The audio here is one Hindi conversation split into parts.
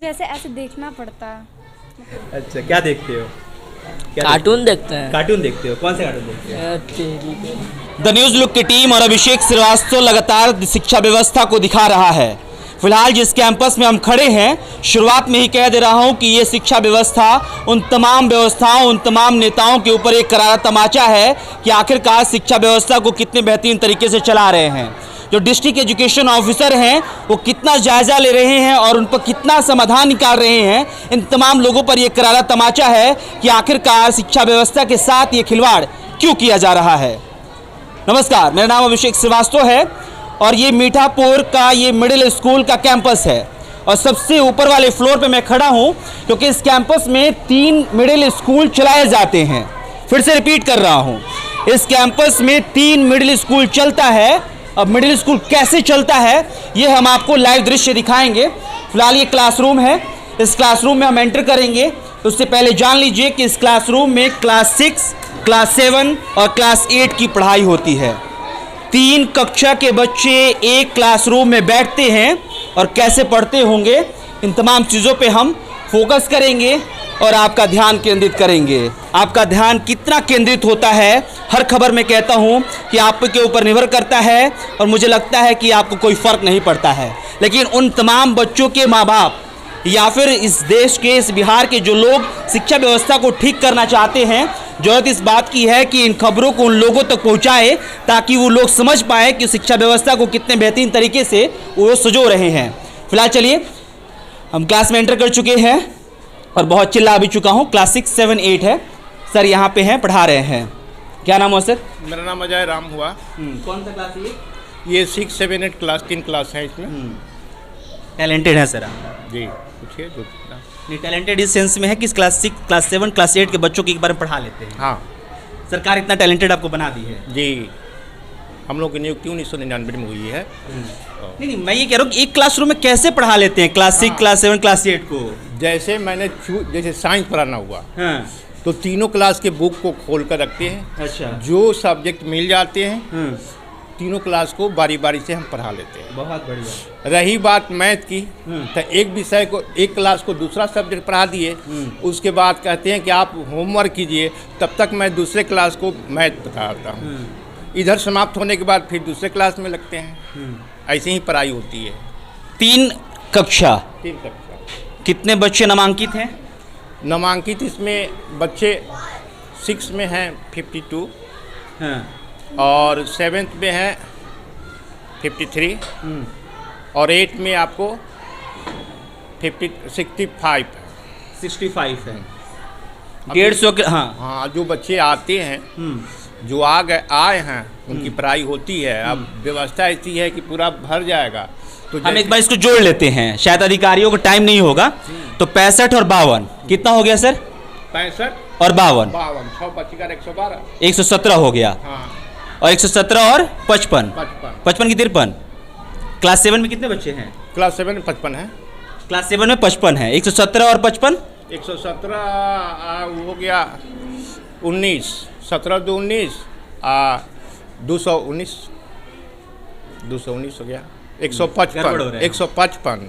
जैसे ऐसे देखना पड़ता है। अच्छा, क्या देखते हो? कार्टून देखते हैं। कार्टून देखते हो? कौन से कार्टून देखते हो? द न्यूज़ लुक की टीम और अभिषेक श्रीवास्तव लगातार शिक्षा व्यवस्था को दिखा रहा है। फिलहाल जिस कैंपस में हम खड़े हैं, शुरुआत में ही कह दे रहा हूं कि ये शिक्षा व्यवस्था उन तमाम व्यवस्थाओं, उन तमाम नेताओं के ऊपर एक करारा तमाचा है कि आखिरकार शिक्षा व्यवस्था को कितने बेहतरीन तरीके से चला रहे हैं। जो डिस्ट्रिक्ट एजुकेशन ऑफिसर हैं वो कितना जायज़ा ले रहे हैं और उन पर कितना समाधान निकाल रहे हैं, इन तमाम लोगों पर यह करारा तमाचा है कि आखिरकार शिक्षा व्यवस्था के साथ ये खिलवाड़ क्यों किया जा रहा है। नमस्कार, मेरा नाम अभिषेक श्रीवास्तव है और ये मीठापुर का ये मिडिल स्कूल का कैंपस है और सबसे ऊपर वाले फ्लोर पे मैं खड़ा हूँ क्योंकि इस कैंपस में 3 मिडिल स्कूल चलाए जाते हैं। फिर से रिपीट कर रहा हूँ, इस कैंपस में 3 मिडिल स्कूल चलता है। अब मिडिल स्कूल कैसे चलता है ये हम आपको लाइव दृश्य दिखाएंगे। फिलहाल ये क्लासरूम है, इस क्लासरूम में हम एंटर करेंगे तो उससे पहले जान लीजिए कि इस क्लासरूम में क्लास 6, क्लास 7 और क्लास 8 की पढ़ाई होती है। 3 कक्षा के बच्चे एक क्लासरूम में बैठते हैं और कैसे पढ़ते होंगे, इन तमाम चीज़ों पे हम फोकस करेंगे और आपका ध्यान केंद्रित करेंगे। आपका ध्यान कितना केंद्रित होता है, हर खबर में कहता हूँ कि आपके ऊपर निर्भर करता है और मुझे लगता है कि आपको कोई फ़र्क नहीं पड़ता है। लेकिन उन तमाम बच्चों के माँ बाप या फिर इस देश के, इस बिहार के जो लोग शिक्षा व्यवस्था को ठीक करना चाहते हैं, ज़रूरत इस बात की है कि इन खबरों को उन लोगों तक पहुंचाए ताकि वो लोग समझ पाए कि शिक्षा व्यवस्था को कितने बेहतरीन तरीके से वो सजो रहे हैं। फिलहाल चलिए, हम क्लास में एंटर कर चुके हैं और बहुत चिल्ला भी चुका हूँ। क्लास 6, 7, 8 है। सर यहाँ पे हैं, पढ़ा रहे हैं। क्या नाम हो सर? मेरा नाम अजय राम हुआ। कौन सा क्लास है ये 6, 7, 8 क्लास 3 क्लास है इसमें। टैलेंटेड है सर आप? जी, पूछिए जो। नहीं, टैलेंटेड इस सेंस में है कि इस क्लास 6, क्लास 7, क्लास 8 के बच्चों के एक बार में पढ़ा लेते हैं। हाँ, सरकार इतना टैलेंटेड आपको बना दी है। जी, हम लोग की नियुक्ति 1999 में हुई है। नहीं, मैं ये कह रहा हूँ कि एक क्लासरूम में कैसे पढ़ा लेते हैं क्लास 6, क्लास 7, क्लास 8 को? जैसे मैंने जैसे साइंस पढ़ाना हुआ हाँ। तो तीनों क्लास के बुक को खोल कर रखते हैं। अच्छा। जो सब्जेक्ट मिल जाते हैं तीनों क्लास को बारी बारी से हम पढ़ा लेते हैं। बहुत बढ़िया। रही बात मैथ की, तो एक विषय को, एक क्लास को दूसरा सब्जेक्ट पढ़ा दिए, उसके बाद कहते हैं कि आप होमवर्क कीजिए, तब तक मैं दूसरे क्लास को मैथ पढ़ाता हूँ। इधर समाप्त होने के बाद फिर दूसरे क्लास में लगते हैं। ऐसे ही पढ़ाई होती है। 3 कक्षा। 3 कक्षा। कितने बच्चे नामांकित हैं? नामांकित इसमें बच्चे 6 में हैं 52 हाँ। और 7th में है 53 और 8 में आपको 65 है। 65 है। 150 के। हाँ हाँ, जो बच्चे आते हैं, जो आए हैं, उनकी पढ़ाई होती है। अब व्यवस्था ऐसी है कि पूरा भर जाएगा तो हम एक बार इसको जोड़ लेते हैं, शायद अधिकारियों को टाइम नहीं होगा। तो 65 और 52 कितना हो गया सर? 65 और 52 6 बच्चे का 112 117 हो गया। हाँ, और 117 और 55 55 की 53। क्लास 7 में कितने बच्चे हैं? क्लास 7 में 55 है। क्लास 7 में 55 है। 117 और 55 117 हो गया 19, 17 2 19 219 हो गया 155 155।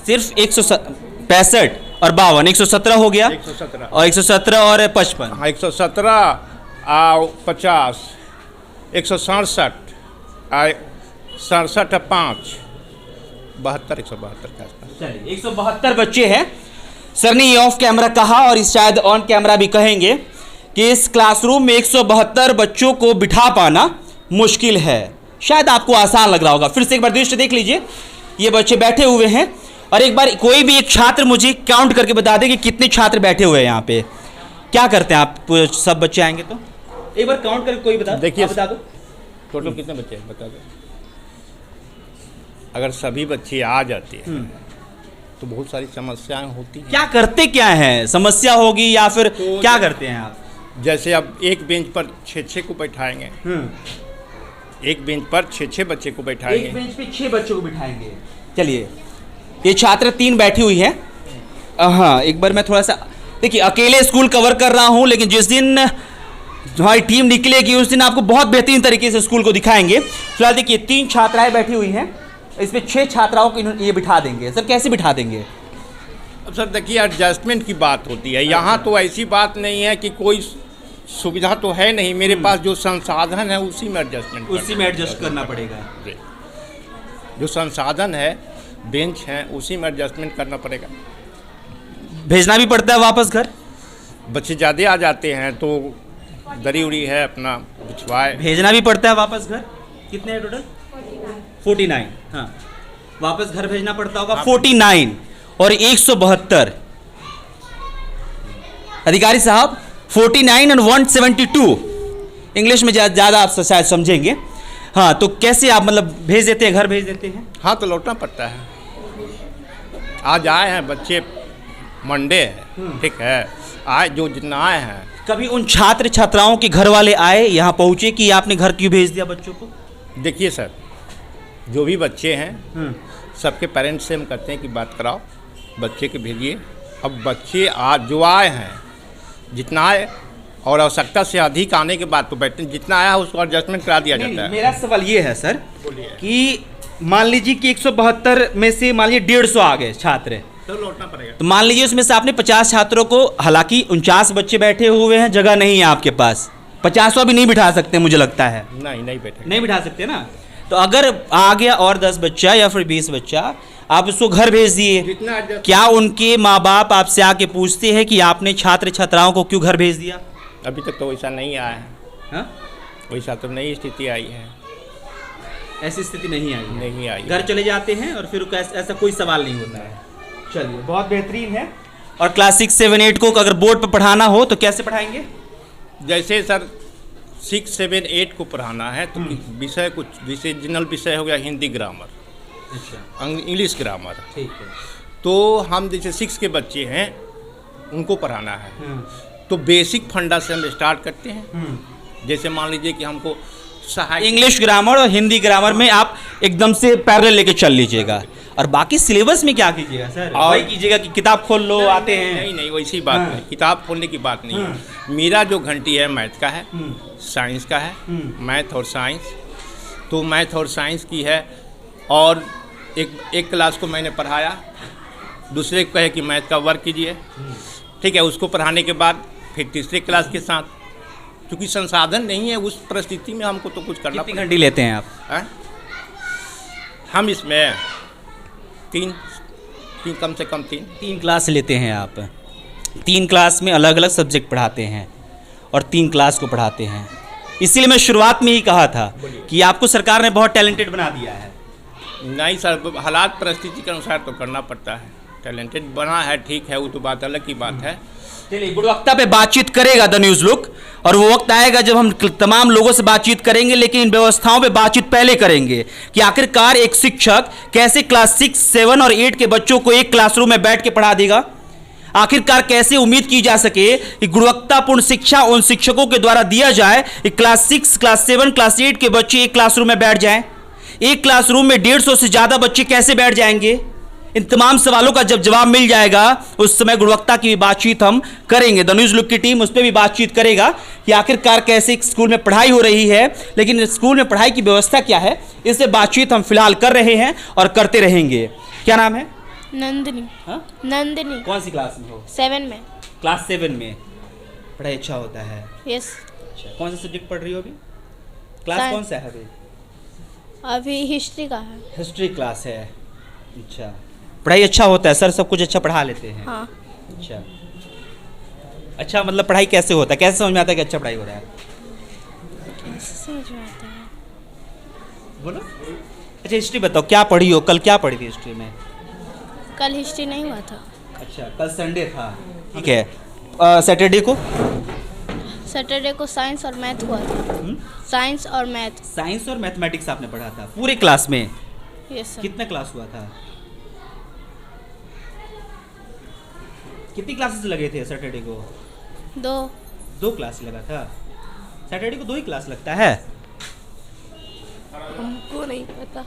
सिर्फ 165 और 52 117 हो गया। 117 और 117 और 55 हाँ, 117 50 167 67 5 72 172 के आसपास। चलिए, 172 बच्चे हैं। सर ने ये ऑफ कैमरा कहा और इस शायद ऑन कैमरा भी कहेंगे कि इस क्लासरूम में 172 बच्चों को बिठा पाना मुश्किल है। शायद आपको आसान लग रहा होगा। फिर से एक बार दृश्य देख लीजिए, ये बच्चे बैठे हुए हैं और एक बार कोई भी एक छात्र मुझे काउंट करके बता दे कि कितने छात्र बैठे हुए हैं यहाँ पे। क्या करते हैं आप? सब बच्चे आएंगे तो एक बार काउंट करके कोई बता। देखिए, बता दो टोटल कितने बच्चे हैं बता दो। अगर सभी बच्चे आ जाते हैं तो बहुत सारी समस्याएं होती हैं। क्या करते क्या है? समस्या होगी या फिर तो क्या करते हैं आप? जैसे अब एक बेंच पर 6 को बैठाएंगे, एक बेंच पर 6 बच्चे को बैठाएंगे। एक बेंच पे 6 बच्चों को बिठाएंगे। चलिए, ये छात्र 3 बैठी हुई हैं। हाँ, एक बार मैं थोड़ा सा देखिए, अकेले स्कूल कवर कर रहा हूँ, लेकिन जिस दिन हमारी टीम निकलेगी उस दिन आपको बहुत बेहतरीन तरीके से स्कूल को दिखाएंगे। फिलहाल देखिए, 3 छात्राएं बैठी हुई हैं, इसमें 6 छात्राओं को ये बिठा देंगे। सर कैसे बिठा देंगे? अब सर देखिए, एडजस्टमेंट की बात होती है। यहाँ तो ऐसी बात नहीं है कि कोई सुविधा तो है नहीं, मेरे पास जो संसाधन है उसी में एडजस्ट करना पड़ेगा। जो संसाधन है, बेंच हैं, उसी में एडजस्टमेंट करना पड़ेगा। भेजना भी पड़ता है वापस घर? बच्चे ज़्यादा आ जाते हैं तो दरी उड़ी है अपना बिछवाए। भेजना भी पड़ता है वापस घर? कितने हैं टोटल? 49। हाँ, वापस घर भेजना पड़ता होगा 49 और 172। अधिकारी साहब 49 और 172 इंग्लिश में ज़्यादा आप शायद समझेंगे। हाँ, तो कैसे आप मतलब भेज देते हैं, घर भेज देते हैं? हाँ, तो लौटना पड़ता है। आज आए हैं बच्चे, मंडे है, ठीक है, आज जो जितना आए हैं। कभी उन छात्र छात्राओं के घर वाले आए, यहाँ पहुँचे कि आपने घर क्यों भेज दिया बच्चों को? देखिए सर, जो भी बच्चे हैं सबके पेरेंट्स से हम कहते हैं कि बात कराओ, बच्चे के भेजिए। अब बच्चे आज जो आए हैं, जितना आए और आवश्यकता से अधिक आने के बाद तो बैठते, जितना आया है उसको एडजस्टमेंट करा दिया जाता है। मेरा सवाल ये है सर कि मान लीजिए कि 172 में से मान लीजिए 150 आ गए छात्र, तो लौटना पड़ेगा। तो मान लीजिए उसमें से आपने 50 छात्रों को, हालांकि 49 बच्चे बैठे हुए हैं, जगह नहीं है आपके पास, 50वां भी नहीं बिठा सकते मुझे लगता है। नहीं बैठे, नहीं बिठा सकते ना। तो अगर आ गया और 10 बच्चा या फिर 20 बच्चा, आप उसको घर भेज दिए, क्या उनके माँ बाप आपसे आके पूछते हैं कि आपने छात्र छात्राओं को क्यों घर भेज दिया? अभी तक तो वैसा नहीं आया है। हाँ? वैसा तो नई स्थिति आई है, ऐसी स्थिति नहीं आई है। नहीं आई। घर चले जाते हैं और फिर ऐसा कोई सवाल नहीं होता है। चलिए, बहुत बेहतरीन है। और क्लास 6, 7, 8 को अगर बोर्ड पर पढ़ाना हो तो कैसे पढ़ाएंगे? जैसे सर 6, 7, 8 को पढ़ाना है तो विषय कुछ रीजनल विषय हो गया, हिंदी ग्रामर, अच्छा, इंग्लिश ग्रामर, ठीक है। तो हम जैसे 6 के बच्चे हैं उनको पढ़ाना है तो बेसिक फंडा से हम स्टार्ट करते हैं। जैसे मान लीजिए कि हमको इंग्लिश ग्रामर और हिंदी ग्रामर में आप एकदम से पैरेलल लेके चल लीजिएगा, और बाकी सिलेबस में क्या कीजिएगा सर? और वही कीजिएगा कि किताब खोल लो, आते हैं? नहीं, वैसी बात नहीं, किताब खोलने की बात नहीं है। मेरा जो घंटी है मैथ का है, साइंस का है, मैथ और साइंस, तो मैथ और साइंस की है। और एक क्लास को मैंने पढ़ाया, दूसरे को कहे कि मैथ का वर्क कीजिए, ठीक है, उसको पढ़ाने के बाद फिर तीसरे क्लास के साथ, क्योंकि संसाधन नहीं है उस परिस्थिति में हमको तो कुछ करना। कितनी घंटी लेते हैं आप? हम इसमें तीन कम से कम तीन क्लास लेते हैं आप। 3 क्लास में अलग अलग सब्जेक्ट पढ़ाते हैं और 3 क्लास को पढ़ाते हैं। इसीलिए मैं शुरुआत में ही कहा था कि आपको सरकार ने बहुत टैलेंटेड बना दिया है। नहीं सर, हालात परिस्थिति के अनुसार तो करना पड़ता है। टैलेंटेड बना है, ठीक है, वो तो बात अलग की बात है। चलिए, गुणवत्ता पे बातचीत करेगा द न्यूज़ लुक, और वो वक्त आएगा जब हम तमाम लोगों से बातचीत करेंगे, लेकिन इन व्यवस्थाओं पे बातचीत पहले करेंगे कि आखिरकार एक शिक्षक कैसे क्लास 6, 7 और 8 के बच्चों को एक क्लासरूम में बैठ के पढ़ा देगा। आखिरकार कैसे उम्मीद की जा सके कि गुणवत्तापूर्ण शिक्षा उन शिक्षकों के द्वारा दिया जाए कि क्लास 6, क्लास 7, क्लास 8 के बच्चे एक क्लासरूम में बैठ जाएं। एक क्लासरूम में 150 से ज़्यादा बच्चे कैसे बैठ जाएंगे? इन तमाम सवालों का जब जवाब मिल जाएगा, उस समय गुणवत्ता की भी बातचीत हम करेंगे। द न्यूज़ लुक की टीम उस पर भी बातचीत करेगा कि आखिरकार कैसे एक स्कूल में पढ़ाई हो रही है, लेकिन स्कूल में पढ़ाई की व्यवस्था क्या है, इससे बातचीत हम फिलहाल कर रहे हैं और करते रहेंगे। क्या नाम है? नंदिनी। हाँ? नंदिनी। कौन सी क्लास में हो? 7 में। क्लास 7 में। पढ़ाई अच्छा होता है? यस। अच्छा, कौन सा सब्जेक्ट पढ़ रही हो अभी? क्लास कौन सा है अभी? अभी हिस्ट्री का है। हिस्ट्री क्लास है। अच्छा, पढ़ाई अच्छा होता है? सर सब कुछ अच्छा पढ़ा लेते हैं? हाँ। अच्छा, मतलब पढ़ाई कैसे होता है, कैसे समझ में आता है कि अच्छा पढ़ाई हो रहा है? समझ में आता है। बोलो। अच्छा, हिस्ट्री बताओ, क्या पढ़ी हो? कल क्या पढ़ी थी हिस्ट्री में? कल हिस्ट्री नहीं हुआ था। अच्छा, कल संडे था, ठीक है। सैटरडे को? सैटरडे को साइंस और मैथ हुआ था। साइंस और मैथ। साइंस और मैथमेटिक्स आपने पढ़ा था पूरे क्लास में? Yes sir. कितना क्लास हुआ था? कितनी क्लासेस लगे थे सैटरडे को? 2 क्लास लगा था। सैटरडे को 2 ही क्लास लगता है? हमको नहीं पता।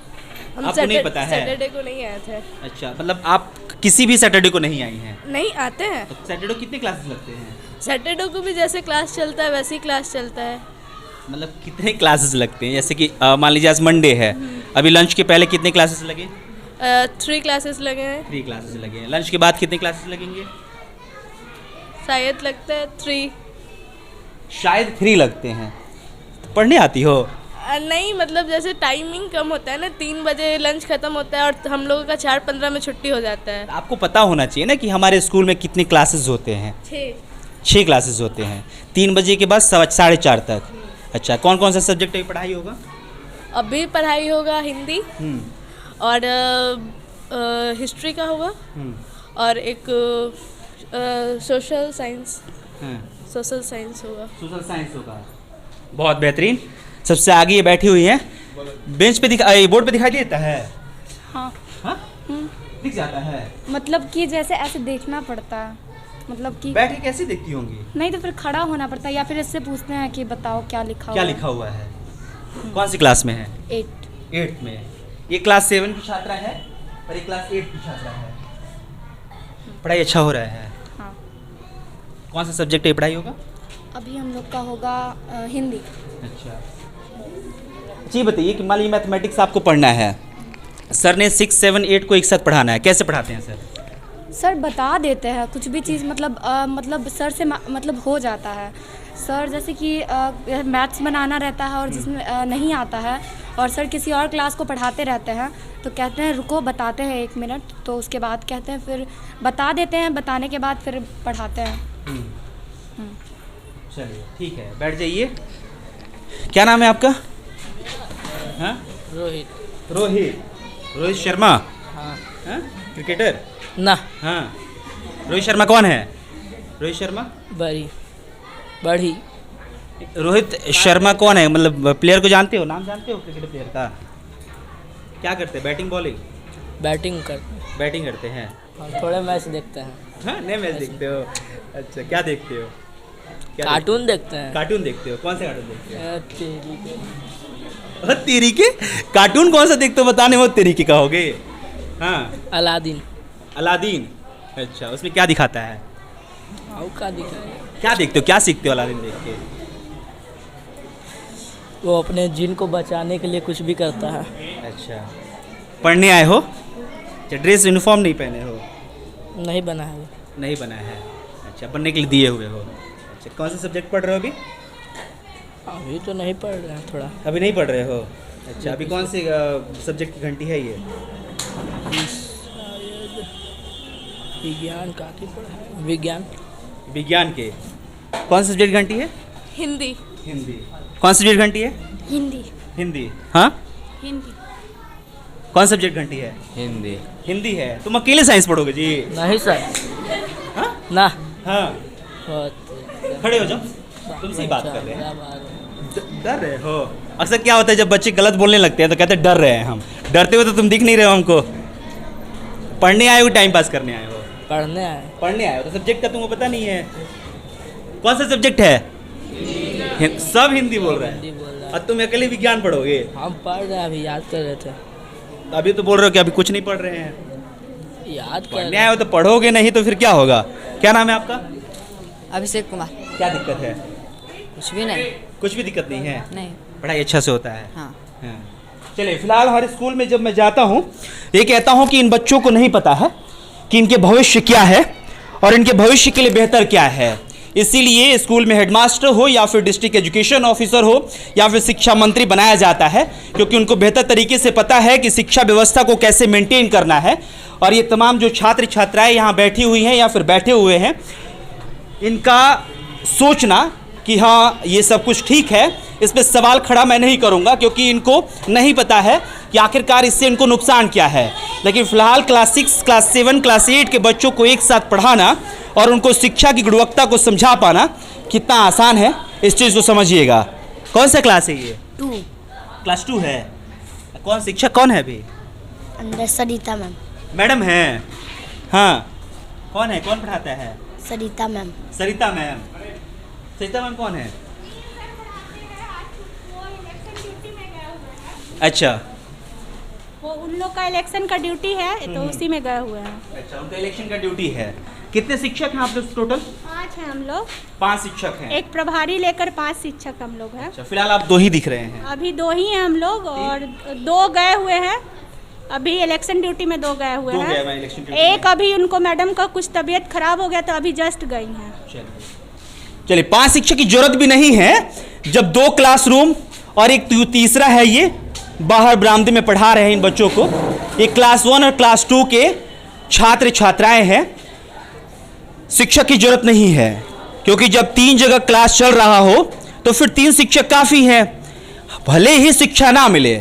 हम आपको नहीं पता है? सैटरडे को नहीं आए थे। अच्छा, मतलब आप किसी भी सैटरडे को नहीं आई हैं? नहीं आते हैं। तो सैटरडे को कितने क्लासेस लगते हैं? सैटरडे को भी जैसे क्लास चलता है वैसे ही क्लास चलता है। मतलब कितने क्लासेस लगते हैं? जैसे कि मान लीजिए आज मंडे है, अभी लंच के पहले कितने क्लासेस लगे? 3 क्लासेस लगे हैं। 3 क्लासेस लगे हैं। लंच के बाद कितने क्लासेस लगेंगे? शायद लगता है 3। शायद 3 लगते हैं। तो पढ़ने आती हो? नहीं, मतलब जैसे टाइमिंग कम होता है ना, 3 बजे लंच खत्म होता है और हम लोगों का 4:15 में छुट्टी हो जाता है। आपको पता होना चाहिए ना कि हमारे स्कूल में कितने क्लासेस होते हैं। 6 क्लासेस होते हैं। 3 बजे के बाद 4:30 तक। अच्छा, कौन कौन सा सब्जेक्ट की पढ़ाई होगा? अभी पढ़ाई होगा हिंदी और हिस्ट्री का होगा और एक सोशल साइंस होगा। सोशल साइंस होगा। बहुत बेहतरीन। सबसे आगे ये बैठी हुई है, बेंच पे बोर्ड पे दिखाई देता है? हाँ। हाँ? दिख जाता है। मतलब कि जैसे ऐसे देखना पड़ता है, मतलब कि बैठ के कैसे देखती होंगी? नहीं तो फिर खड़ा होना पड़ता है या फिर इससे पूछते हैं कि बताओ क्या लिखा क्या हुआ लिखा हुआ है? कौन सी क्लास में है? 8। 8 में। ये क्लास 7 की छात्रा है और ये क्लास 8 की छात्रा है। पढ़ाई अच्छा हो रहा है? हाँ। कौन सा सब्जेक्ट है पढ़ाई होगा? अभी हम लोग का होगा हिंदी। अच्छा जी, बताइए कि मान लीजिए मैथमेटिक्स आपको पढ़ना है, सर ने 6, 7, 8 को एक साथ पढ़ाना है, कैसे पढ़ाते हैं सर? सर बता देते हैं कुछ भी चीज़, मतलब सर से मतलब हो जाता है। सर जैसे कि मैथ्स बनाना रहता है और जिसमें नहीं आता है और सर किसी और क्लास को पढ़ाते रहते हैं तो कहते हैं रुको बताते हैं 1 मिनट, तो उसके बाद कहते हैं फिर बता देते हैं, बताने के बाद फिर पढ़ाते हैं। चलिए ठीक है, बैठ जाइए। क्या नाम है आपका? हाँ? रोहित शर्मा। हाँ। हाँ? क्रिकेटर? ना। हाँ। रोहित शर्मा कौन है? रोहित शर्मा बढ़ी। रोहित शर्मा कौन है? मतलब प्लेयर को जानते हो, नाम जानते हो क्रिकेट प्लेयर का? क्या करते हैं, बैटिंग बॉलिंग? बैटिंग करते हैं। और थोड़े मैच देखते हैं। हाँ, नए मैच देखते हो। अच्छा, क्या देखते हो? कार्टून देखते हैं। कार्टून देखते हो? कौन से कार्टून देखते हो? तेरी तेरी के कार्टून कौन सा देखते हो? बताने वो तेरी के कहोगे? हाँ। अलादीन। अच्छा, उसमें क्या दिखाता है? क्या देखते हो, क्या सीखते हो अलादीन देख के? वो अपने जिन को बचाने के लिए कुछ भी करता है। अच्छा, पढ़ने आए हो? अच्छा, ड्रेस यूनिफॉर्म नहीं पहने हो? नहीं बना है। नहीं बना है। अच्छा, बनने के लिए दिए हुए हो। अच्छा, कौन सा सब्जेक्ट पढ़ रहे हो अभी? अभी तो नहीं पढ़ रहे हैं, थोड़ा अभी नहीं पढ़ रहे हो? अच्छा, अभी कौन सी सब्जेक्ट की घंटी है ये? विज्ञान का पढ़ा है। विज्ञान के कौन सा सब्जेक्ट घंटी है? हिंदी। कौन सा सब्जेक्ट घंटी है? हिंदी। हाँ, हिंदी। कौन सा सब्जेक्ट घंटी है? हिंदी है। तुम अकेले साइंस पढ़ोगे जी? नहीं सर। हाँ? ना। हाँ, बहुत खड़े हो जाओ, तुमसे ही बात कर रहे हैं। डर रहे हो? अक्सर क्या होता है जब बच्चे गलत बोलने लगते हैं तो कहते हैं डर रहे हैं हम। डरते हुए तो तुम दिख नहीं रहे हो हमको। पढ़ने आए हो, टाइम पास करने आए हो? पढ़ने आए हो। तो सब्जेक्ट का तुमको पता नहीं है? कौन सा सब्जेक्ट है? सब हिंदी बोल रहे हैं और तुम अकेले विज्ञान पढ़ोगे? हम पढ़ रहे हैं, अभी याद कर रहे थे। अभी तो बोल रहे हो कि अभी कुछ नहीं पढ़ रहे हैं। याद कर पढ़ने आए हो तो पढ़ोगे, नहीं तो फिर क्या होगा? क्या नाम है आपका? अभिषेक कुमार। क्या दिक्कत है? कुछ भी नहीं। कुछ भी दिक्कत नहीं है? नहीं। पढ़ाई अच्छा से होता है? हाँ। चलिए, फिलहाल हमारे स्कूल में जब मैं जाता हूँ ये कहता हूँ कि इन बच्चों को नहीं पता है कि इनके भविष्य क्या है और इनके भविष्य के लिए बेहतर क्या है। इसीलिए स्कूल में हेडमास्टर हो या फिर डिस्ट्रिक्ट एजुकेशन ऑफिसर हो या फिर शिक्षा मंत्री बनाया जाता है, क्योंकि उनको बेहतर तरीके से पता है कि शिक्षा व्यवस्था को कैसे मेंटेन करना है। और ये तमाम जो छात्र छात्राएं यहाँ बैठी हुई हैं या फिर बैठे हुए हैं, इनका सोचना कि हाँ ये सब कुछ ठीक है, इस पर सवाल खड़ा मैं नहीं करूँगा, क्योंकि इनको नहीं पता है कि आखिरकार इससे इनको नुकसान क्या है। लेकिन फ़िलहाल क्लास 6, क्लास 7, क्लास 8 के बच्चों को एक साथ पढ़ाना और उनको शिक्षा की गुणवत्ता को समझा पाना कितना आसान है, इस चीज़ को समझिएगा। कौन सा क्लास है ये? 2। क्लास 2 है। कौन शिक्षक कौन है अभी? अंदर सरिता मैम। मैडम हैं? हाँ। कौन है, कौन पढ़ाता है? सरिता मैम। सरिता मैम। सरिता मैम कौन है? अच्छा, वो उन लोग का इलेक्शन का ड्यूटी है तो उसी में गए हुए हैं। अच्छा, उनका इलेक्शन का ड्यूटी है। कितने शिक्षक हैं आप लोग टोटल? 5 हैं हम लोग। 5 शिक्षक हैं। एक प्रभारी लेकर 5 शिक्षक हम लोग हैं। अच्छा, फिलहाल आप 2 ही दिख रहे हैं? अभी 2 ही हैं हम लोग और 2 गए हुए हैं अभी इलेक्शन ड्यूटी में 2 गए हुए दो गए हुए हैं हैं। इलेक्शन ड्यूटी एक अभी उनको मैडम का कुछ तबीयत खराब हो गया तो अभी जस्ट गई हैं। चलिए 5 शिक्षक की जरूरत भी नहीं है जब 2 क्लासरूम और एक तीसरा है ये बाहर बरामदे में पढ़ा रहे हैं इन बच्चों को। ये क्लास 1 और क्लास 2 के छात्र छात्राएं हैं। शिक्षक की जरूरत नहीं है क्योंकि जब 3 जगह क्लास चल रहा हो तो फिर 3 शिक्षक काफ़ी हैं। भले ही शिक्षा ना मिले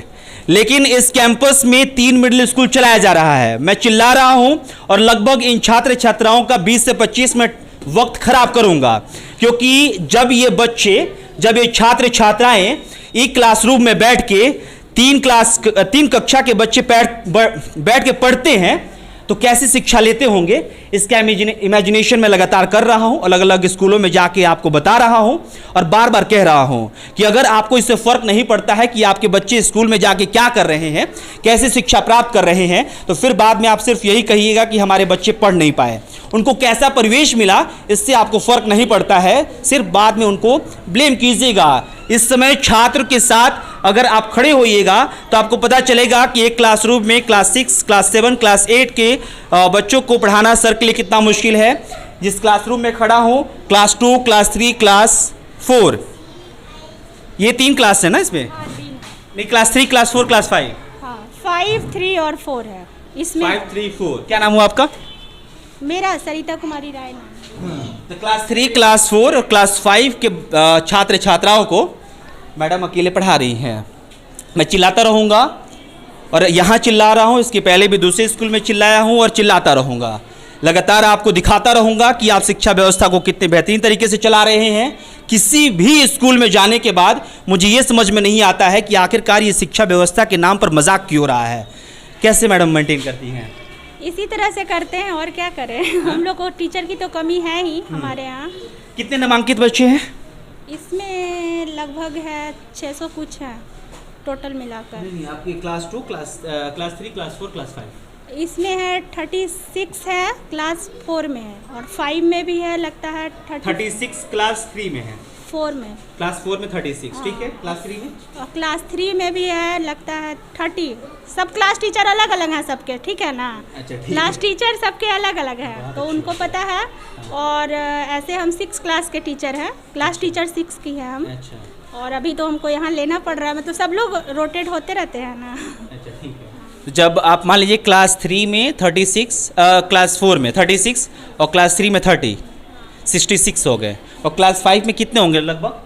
लेकिन इस कैंपस में 3 मिडिल स्कूल चलाया जा रहा है। मैं चिल्ला रहा हूं और लगभग इन छात्र छात्राओं का 20 से 25 मिनट वक्त खराब करूंगा क्योंकि जब ये छात्र छात्राएं एक क्लासरूम में बैठ के 3 कक्षा के बच्चे बैठ के पढ़ते हैं तो कैसी शिक्षा लेते होंगे इसका इमेजिनेशन मैं लगातार कर रहा हूं। अलग अलग स्कूलों में जाके आपको बता रहा हूं और बार बार कह रहा हूं कि अगर आपको इससे फर्क नहीं पड़ता है कि आपके बच्चे स्कूल में जाके क्या कर रहे हैं, कैसे शिक्षा प्राप्त कर रहे हैं, तो फिर बाद में आप सिर्फ यही कहिएगा कि हमारे बच्चे पढ़ नहीं पाए। उनको कैसा परिवेश मिला इससे आपको फर्क नहीं पड़ता है, सिर्फ बाद में उनको ब्लेम कीजिएगा। इस समय छात्र के साथ अगर आप खड़े होइएगा तो आपको पता चलेगा कि एक क्लासरूम में क्लास 6, क्लास 7, क्लास 8 के बच्चों को पढ़ाना सर के लिए कितना मुश्किल है। जिस क्लासरूम में खड़ा हूँ क्लास 2, क्लास 3, क्लास 4, ये 3 क्लास है ना इसमें? नहीं, क्लास 3, क्लास 4, क्लास 5। हाँ, 5, 3 और 4 है इसमें। 5, 3, 4। क्या नाम हुआ आपका? मेरा सरिता कुमारी राय नाम। तो क्लास 3, क्लास 4 और क्लास 5 के छात्र छात्राओं को मैडम अकेले पढ़ा रही हैं। मैं चिल्लाता रहूँगा और यहाँ चिल्ला रहा हूँ, इसके पहले भी दूसरे स्कूल में चिल्लाया हूँ और चिल्लाता रहूँगा। लगातार आपको दिखाता रहूँगा कि आप शिक्षा व्यवस्था को कितने बेहतरीन तरीके से चला रहे हैं। किसी भी स्कूल में जाने के बाद मुझे ये समझ में नहीं आता है कि आखिरकार ये शिक्षा व्यवस्था के नाम पर मजाक क्यों हो रहा है। कैसे मैडम मेंटेन करती हैं? इसी तरह से करते हैं और क्या करें। हम लोग को टीचर की तो कमी है ही हमारे यहाँ। कितने नामांकित बच्चे हैं? इसमें लगभग है 600 कुछ है टोटल मिलाकर। नहीं, आपकी क्लास 2, क्लास 3, क्लास 4, क्लास 5। इसमें है 36 है, क्लास 4 में है और 5 में भी है लगता है 36 क्लास 3 में है, 4 में। क्लास 4 में 36, ठीक है। क्लास 3 में और क्लास 3 में भी है लगता है 30। सब क्लास टीचर अलग अलग हैं सबके, ठीक है ना? अच्छा, ठीक क्लास है। टीचर सबके अलग अलग हैं तो उनको पता है। और ऐसे हम 6 क्लास के टीचर हैं, क्लास टीचर 6 की है हम। अच्छा, और अभी तो हमको यहाँ लेना पड़ रहा है, मतलब सब लोग रोटेट होते रहते हैं ना। अच्छा, ठीक है। तो जब आप मान लीजिए क्लास 3 में 36, क्लास 4 में 36 और क्लास 3 में 30, 66 हो गए। और क्लास 5 में कितने होंगे लगभग?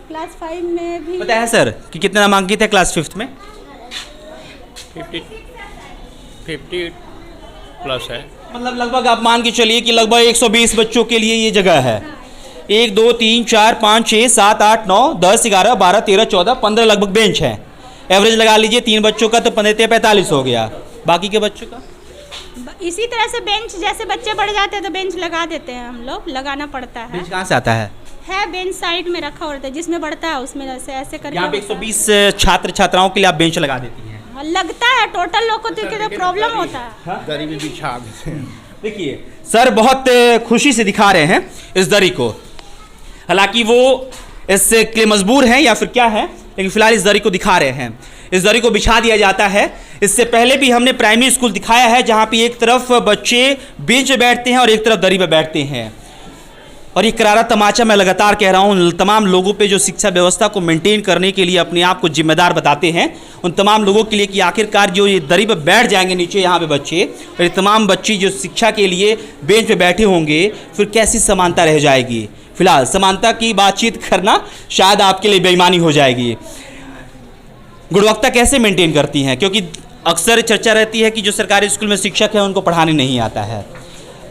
क्लास 5 में भी पता है सर कि कितने नामांकित है क्लास 5 में? 50 प्लस है। मतलब लगभग आप मान के चलिए कि लगभग 120 बच्चों के लिए ये जगह है। 1, 2, 3, 4, 5, 6, 7, 8, 9, 10, 11, 12, 13, 14, 15 लगभग बेंच है। एवरेज लगा लीजिए 3 बच्चों का तो 15 45 हो गया। बाकी के बच्चों का इसी तरह से बेंच, जैसे बच्चे बढ़ जाते हैं तो बेंच लगा देते हैं, हम लोग लगाना पड़ता है। बेंच कहाँ से आता है? बेंच साइड में रखा होता है, जिसमें बढ़ता है उसमें ऐसे करके यहाँ पे 120 छात्र छात्राओं के लिए आप बेंच लगा देती हैं। लगता है टोटल लोग को तो प्रॉब्लम होता है। दरी भी बिछा देते हैं। देखिए सर बहुत खुशी से दिखा रहे हैं इस दरी को, हालांकि वो इससे के मजबूर हैं या फिर क्या है, लेकिन फिलहाल इस दरी को दिखा रहे हैं। इस दरी को बिछा दिया जाता है। इससे पहले भी हमने प्राइमरी स्कूल दिखाया है जहाँ पे एक तरफ बच्चे बेंच पे बैठते हैं और एक तरफ दरी पे बैठते हैं। और ये करारा तमाचा मैं लगातार कह रहा हूँ तमाम लोगों पे जो शिक्षा व्यवस्था को मेंटेन करने के लिए अपने आप को जिम्मेदार बताते हैं, उन तमाम लोगों के लिए कि आखिरकार जो ये दरी पे बैठ जाएंगे नीचे यहाँ पे बच्चे, और ये तमाम बच्चे जो शिक्षा के लिए बेंच पे बैठे होंगे, फिर कैसी समानता रह जाएगी। फिलहाल समानता की बातचीत करना शायद आपके लिए बेईमानी हो जाएगी। गुणवत्ता कैसे मेंटेन करती हैं, क्योंकि अक्सर चर्चा रहती है कि जो सरकारी स्कूल में शिक्षक है उनको पढ़ाने नहीं आता है।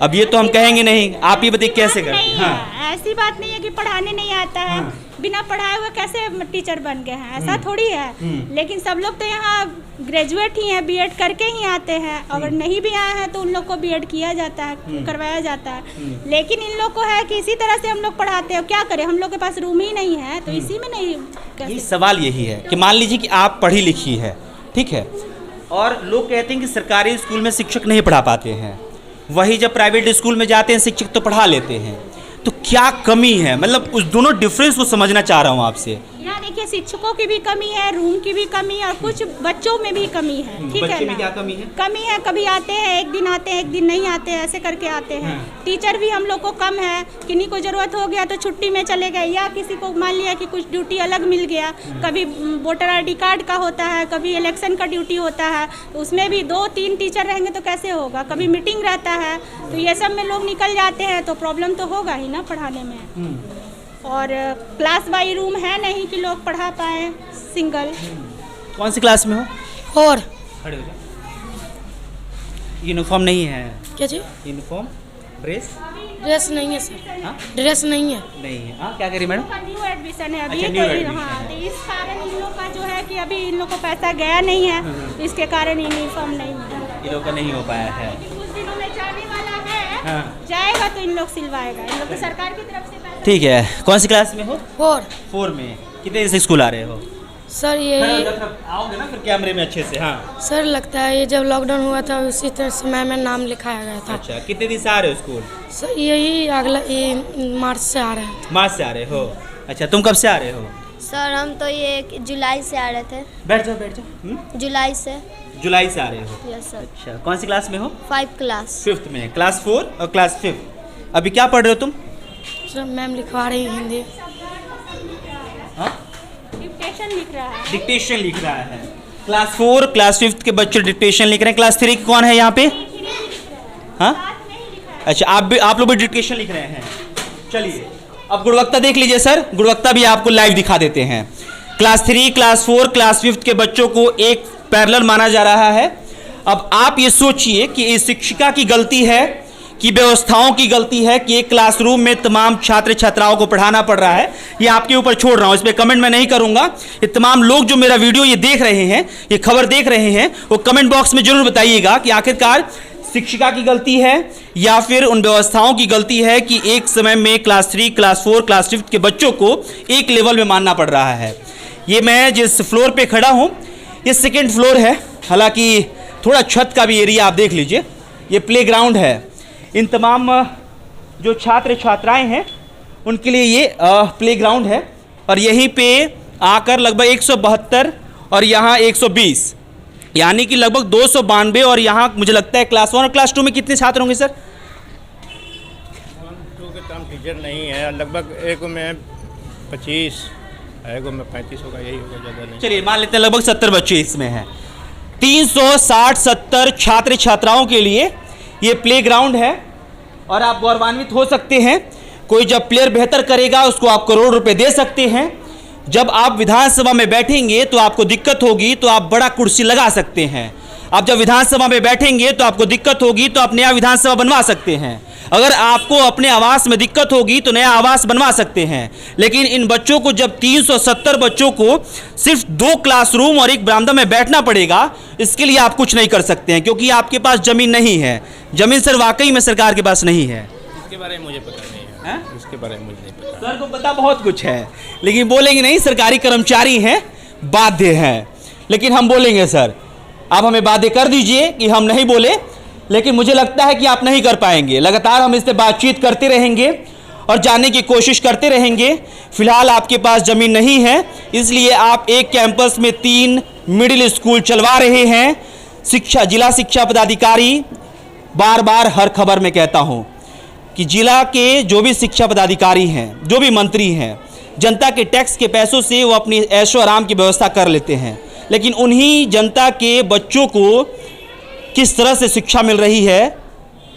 अब ये तो हम कहेंगे नहीं, आप ये बताइए कैसे करते हैं? हाँ। ऐसी बात नहीं है कि पढ़ाने नहीं आता है। हाँ। बिना पढ़ाए हुए कैसे टीचर बन गए हैं, ऐसा थोड़ी है। लेकिन सब लोग तो यहाँ ग्रेजुएट ही हैं, बीएड करके ही आते हैं। अगर नहीं भी आए हैं तो उन लोग को बीएड किया जाता है, करवाया जाता है। लेकिन इन लोग को है कि इसी तरह से हम लोग पढ़ाते हैं। क्या करें, हम लोग के पास रूम ही नहीं है तो इसी में नहीं। ये सवाल यही है कि मान लीजिए कि आप पढ़ी लिखी है, ठीक है, और लोग कहते हैं कि सरकारी स्कूल में शिक्षक नहीं पढ़ा पाते हैं, वही जब प्राइवेट स्कूल में जाते हैं शिक्षक तो पढ़ा लेते हैं। तो क्या कमी है, मतलब उस दोनों डिफरेंस को समझना चाह रहा हूँ आपसे। यहाँ देखिए शिक्षकों की भी कमी है, रूम की भी कमी है और कुछ बच्चों में भी कमी है। ठीक है बच्चे ना? में क्या कमी है? कमी है, कभी आते हैं एक दिन आते हैं एक दिन नहीं आते हैं, ऐसे करके आते हैं। टीचर भी हम लोग को कम है, किन्हीं को ज़रूरत हो गया तो छुट्टी में चले गए, या किसी को मान लिया कि कुछ ड्यूटी अलग मिल गया, कभी वोटर ID कार्ड का होता है, कभी इलेक्शन का ड्यूटी होता है, तो उसमें भी 2-3 टीचर रहेंगे तो कैसे होगा, कभी मीटिंग रहता है, तो ये सब में लोग निकल जाते हैं तो प्रॉब्लम तो होगा ही ना पढ़ाने में। और क्लास बाई रूम है नहीं कि लोग पढ़ा पाए सिंगल। कौन सी क्लास में हो? और खड़े हो जाओ। यूनिफॉर्म नहीं है? क्या जी? यूनिफॉर्म ड्रेस ड्रेस नहीं है सर। हाँ? ड्रेस नहीं है। नहीं है। हाँ, क्या कह रही मैडम? न्यू एडमिशन है अभी। अच्छा, new तो admission हाँ, है। तो इस कारण इन लोग का जो है कि अभी इन लोग को पैसा गया नहीं है, इसके कारण यूनिफॉर्म नहीं मिला। ये लोग का नहीं हो पाया है। कुछ दिनों में जाने वाला है, हाँ। जाएगा तो इन लोग सिलवाएगा, इन लोग को सरकार की तरफ से पैसा। ठीक है। कौन सी क्लास में हो? और 4 में। कितने दिन से स्कूल आ रहे हो? सर यही आओगे ना फिर कैमरे में अच्छे से। हाँ। सर लगता है ये जब लॉकडाउन हुआ था उसी तरह समय में नाम लिखाया गया था। अच्छा, कितने दिन से आ रहे हो स्कूल? सर यही अगला ये मार्च से आ रहे हैं। मार्च से आ रहे हो? अच्छा, तुम कब से आ रहे हो? सर हम तो ये जुलाई से आ रहे थे। बैठ जाओ बैठ जाओ। जुलाई से। जुलाई से आ रहे हो? Yes sir. अच्छा, कौन सी क्लास में हो? 5 क्लास। 5th में। क्लास 4 और क्लास 5। अभी क्या पढ़ रहे हो तुम? सर मैम लिखवा रही है हिंदी। हाँ? डिक्टेशन लिख रहा है। डिक्टेशन लिख रहा है। क्लास 4 क्लास 5th के बच्चे डिक्टेशन लिख रहे हैं। क्लास 3 के कौन है यहाँ पे? हाँ? अच्छा, आप लोग भी डिक्टेशन लिख रहे हैं। चलिए, अब गुणवत्ता देख लीजिए सर। गुणवत्ता भी आपको लाइव दिखा देते हैं। क्लास 3 क्लास 4 क्लास 5th के बच्चों को एक पैरेलल माना जा रहा है। अब आप ये सोचिए कि इस शिक्षिका की गलती है कि व्यवस्थाओं की गलती है कि एक क्लासरूम में तमाम छात्र छात्राओं को पढ़ाना पड़ रहा है। ये आपके ऊपर छोड़ रहा हूँ, इस पर कमेंट मैं नहीं करूंगा। ये तमाम लोग जो मेरा वीडियो ये देख रहे हैं, ये खबर देख रहे हैं, वो कमेंट बॉक्स में जरूर बताइएगा कि आखिरकार शिक्षिका की गलती है या फिर उन व्यवस्थाओं की गलती है कि एक समय में क्लास 3 क्लास 4 क्लास 5 के बच्चों को एक लेवल में मानना पड़ रहा है। ये मैं जिस फ्लोर पे खड़ा हूँ ये 2nd फ्लोर है। हालांकि थोड़ा छत का भी एरिया आप देख लीजिए। ये प्लेग्राउंड है। इन तमाम जो छात्र छात्राएं हैं उनके लिए ये प्लेग्राउंड है और यहीं पे आकर लगभग 172 और यहाँ 120 यानी कि लगभग 292 और यहाँ मुझे लगता है क्लास 1 और क्लास 2 में कितने छात्र होंगे सर? 2 के टर्म टीचर नहीं है, लगभग एक में 25 एक में 35 होगा, यही होगा, ज़्यादा नहीं। चलिए मान लेते हैं लगभग 70 बच्चे इसमें हैं। 360-70 छात्र छात्राओं के लिए ये प्लेग्राउंड है और आप गौरवान्वित हो सकते हैं। कोई जब प्लेयर बेहतर करेगा उसको आप करोड़ रुपए दे सकते हैं। जब आप विधानसभा में बैठेंगे तो आपको दिक्कत होगी तो आप बड़ा कुर्सी लगा सकते हैं। आप जब विधानसभा में बैठेंगे तो आपको दिक्कत होगी तो आप नया विधानसभा बनवा सकते हैं। अगर आपको अपने आवास में दिक्कत होगी तो नया आवास बनवा सकते हैं। लेकिन इन बच्चों को जब 370 बच्चों को सिर्फ 2 क्लासरूम और एक बरामदा में बैठना पड़ेगा, इसके लिए आप कुछ नहीं कर सकते हैं क्योंकि आपके पास ज़मीन नहीं है। ज़मीन सर वाकई में सरकार के पास नहीं है। इसके बारे में मुझे पता नहीं है। इसके बारे में मुझे नहीं पता। सर को पता बहुत कुछ है लेकिन बोलेंगे नहीं, सरकारी कर्मचारी हैं, बाध्य हैं। लेकिन हम बोलेंगे सर, आप हमें वादे कर दीजिए कि हम नहीं बोले, लेकिन मुझे लगता है कि आप नहीं कर पाएंगे। लगातार हम इससे बातचीत करते रहेंगे और जानने की कोशिश करते रहेंगे। फिलहाल आपके पास ज़मीन नहीं है, इसलिए आप एक कैंपस में 3 मिडिल स्कूल चलवा रहे हैं। जिला शिक्षा पदाधिकारी, बार बार हर खबर में कहता हूं कि जिला के जो भी शिक्षा पदाधिकारी हैं, जो भी मंत्री हैं, जनता के टैक्स के पैसों से वो अपनी ऐशो आराम की व्यवस्था कर लेते हैं, लेकिन उन्हीं जनता के बच्चों को किस तरह से शिक्षा मिल रही है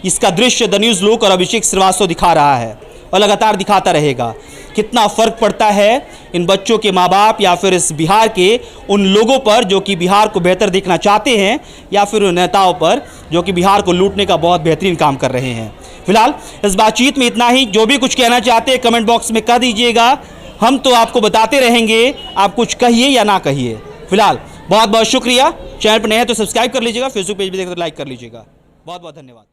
इसका दृश्य द न्यूज़ लुक और अभिषेक श्रीवास्तव दिखा रहा है और लगातार दिखाता रहेगा। कितना फ़र्क पड़ता है इन बच्चों के माँ बाप या फिर इस बिहार के उन लोगों पर जो कि बिहार को बेहतर देखना चाहते हैं या फिर उन नेताओं पर जो कि बिहार को लूटने का बहुत बेहतरीन काम कर रहे हैं। फिलहाल इस बातचीत में इतना ही। जो भी कुछ कहना चाहते हैं कमेंट बॉक्स में कह दीजिएगा, हम तो आपको बताते रहेंगे, आप कुछ कहिए या ना कहिए। फिलहाल बहुत बहुत शुक्रिया। चैनल पर नए हैं तो सब्सक्राइब कर लीजिएगा, फेसबुक पेज भी देखते तो लाइक कर लीजिएगा। बहुत बहुत धन्यवाद।